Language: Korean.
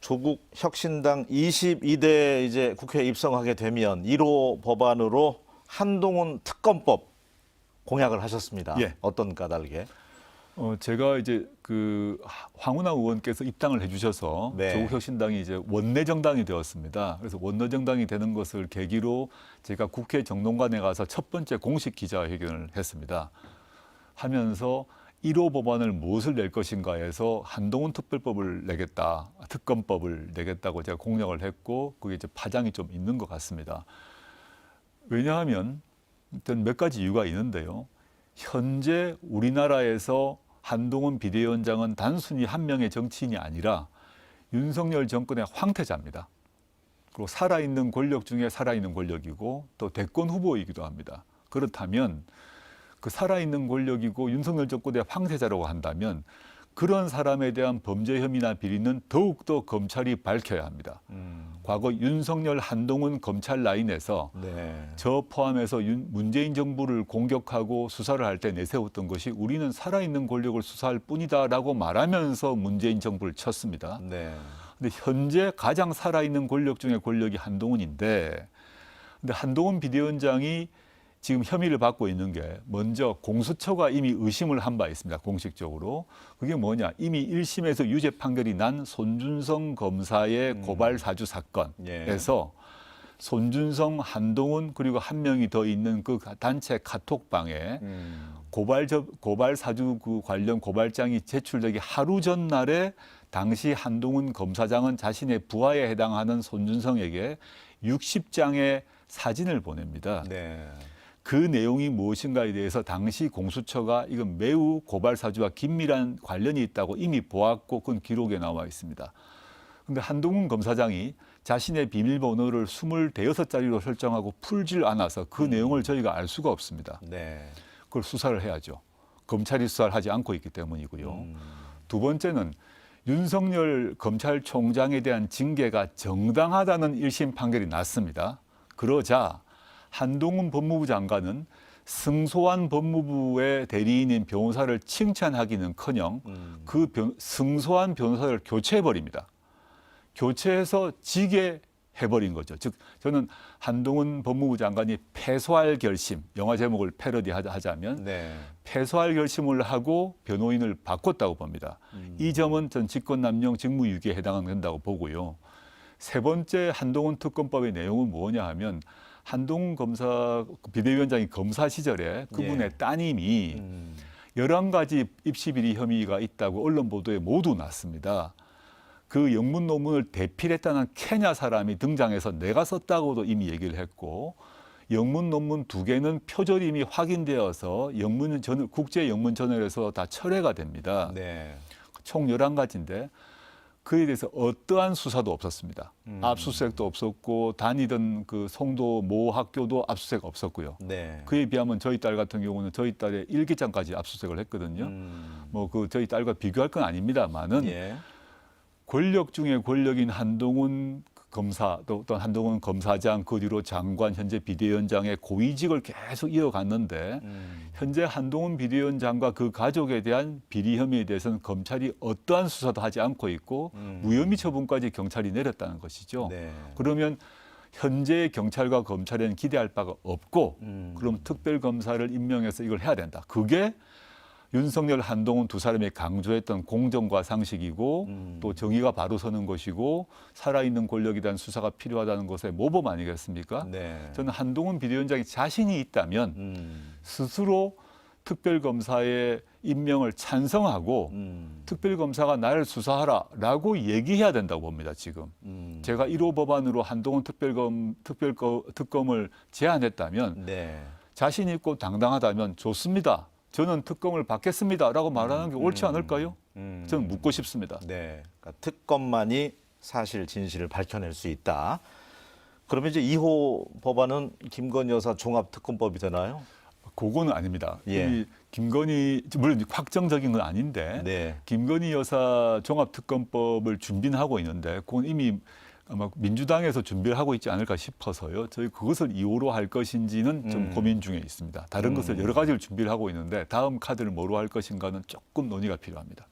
조국 혁신당 22대 이제 국회에 입성하게 되면 1호 법안으로 한동훈 특검법 공약을 하셨습니다. 예. 어떤 까닭에? 제가 이제 그 황운하 의원께서 입당을 해주셔서 네. 조국 혁신당이 이제 원내 정당이 되었습니다. 그래서 원내 정당이 되는 것을 계기로 제가 국회 정론관에 가서 첫 번째 공식 기자회견을 했습니다. 하면서 1호 법안을 무엇을 낼 것인가 해서 한동훈 특별법을 내겠다, 특검법을 내겠다고 제가 공약을 했고 그게 이제 파장이 좀 있는 것 같습니다. 왜냐하면 일단 몇 가지 이유가 있는데요. 현재 우리나라에서 한동훈 비대위원장은 단순히 한 명의 정치인이 아니라 윤석열 정권의 황태자입니다. 그리고 살아있는 권력 중에 살아있는 권력이고 또 대권 후보이기도 합니다. 그렇다면 그 살아있는 권력이고 윤석열 정권의 황태자라고 한다면 그런 사람에 대한 범죄 혐의나 비리는 더욱더 검찰이 밝혀야 합니다. 과거 윤석열, 한동훈 검찰 라인에서 네. 저 포함해서 문재인 정부를 공격하고 수사를 할 때 내세웠던 것이 우리는 살아있는 권력을 수사할 뿐이다라고 말하면서 문재인 정부를 쳤습니다. 네. 근데 현재 가장 살아있는 권력 중에 권력이 한동훈인데 근데 한동훈 비대위원장이 지금 혐의를 받고 있는 게 먼저 공수처가 이미 의심을 한 바 있습니다. 공식적으로. 그게 뭐냐. 이미 1심에서 유죄 판결이 난 손준성 검사의 고발 사주 사건에서 손준성, 한동훈 그리고 한 명이 더 있는 그 단체 카톡방에 고발 사주 그 관련 고발장이 제출되기 하루 전날에 당시 한동훈 검사장은 자신의 부하에 해당하는 손준성에게 60장의 사진을 보냅니다. 네. 그 내용이 무엇인가에 대해서 당시 공수처가 이건 매우 고발 사주와 긴밀한 관련이 있다고 이미 보았고 그건 기록에 나와 있습니다. 그런데 한동훈 검사장이 자신의 비밀번호를 26자리로 설정하고 풀질 않아서 그 내용을 저희가 알 수가 없습니다. 네. 그걸 수사를 해야죠. 검찰이 수사를 하지 않고 있기 때문이고요. 두 번째는 윤석열 검찰총장에 대한 징계가 정당하다는 1심 판결이 났습니다. 그러자 한동훈 법무부 장관은 승소한 법무부의 대리인인 변호사를 칭찬하기는커녕 그 승소한 변호사를 교체해버립니다. 교체해서 지게 해버린 거죠. 즉 저는 한동훈 법무부 장관이 패소할 결심, 영화 제목을 패러디하자면 네. 패소할 결심을 하고 변호인을 바꿨다고 봅니다. 이 점은 전 직권남용 직무유기에 해당된다고 보고요. 세 번째 한동훈 특검법의 내용은 뭐냐 하면 한동훈 검사 비대위원장이 검사 시절에 그분의 따님이 11가지 입시비리 혐의가 있다고 언론 보도에 모두 났습니다. 그 영문 논문을 대필했다는 케냐 사람이 등장해서 내가 썼다고도 이미 얘기를 했고 영문 논문 2개는 표절이 이미 확인되어서 국제 영문 저널에서 다 철회가 됩니다. 네. 총 11가지인데 그에 대해서 어떠한 수사도 없었습니다. 압수수색도 없었고 다니던 그 송도 모 학교도 압수수색 없었고요. 네. 그에 비하면 저희 딸 같은 경우는 저희 딸의 일기장까지 압수수색을 했거든요. 뭐 그 저희 딸과 비교할 건 아닙니다만은 예. 권력 중에 권력인 한동훈 검사 또 한동훈 검사장 그 뒤로 장관 현재 비대위원장의 고위직을 계속 이어갔는데 현재 한동훈 비대위원장과 그 가족에 대한 비리 혐의에 대해서는 검찰이 어떠한 수사도 하지 않고 있고 무혐의 처분까지 경찰이 내렸다는 것이죠. 네. 그러면 현재 경찰과 검찰에는 기대할 바가 없고 그럼 특별검사를 임명해서 이걸 해야 된다. 그게 윤석열, 한동훈 두 사람이 강조했던 공정과 상식이고 또 정의가 바로 서는 것이고 살아있는 권력에 대한 수사가 필요하다는 것의 모범 아니겠습니까? 네. 저는 한동훈 비대위원장이 자신이 있다면 스스로 특별검사의 임명을 찬성하고 특별검사가 나를 수사하라라고 얘기해야 된다고 봅니다. 지금. 제가 1호 법안으로 한동훈 특검을 제안했다면 네. 자신 있고 당당하다면 좋습니다. 저는 특검을 받겠습니다라고 말하는 게 옳지 않을까요? 저는 묻고 싶습니다. 네. 그러니까 특검만이 사실 진실을 밝혀낼 수 있다. 그러면 이제 2호 법안은 김건희 여사 종합특검법이 되나요? 그거는 아닙니다. 예. 이미 김건희 물론 확정적인 건 아닌데 네. 김건희 여사 종합특검법을 준비는 하고 있는데 그건 이미 아마 민주당에서 준비를 하고 있지 않을까 싶어서요. 저희 그것을 2호로 할 것인지는 좀 고민 중에 있습니다. 다른 것을 여러 가지를 준비를 하고 있는데 다음 카드를 뭐로 할 것인가는 조금 논의가 필요합니다.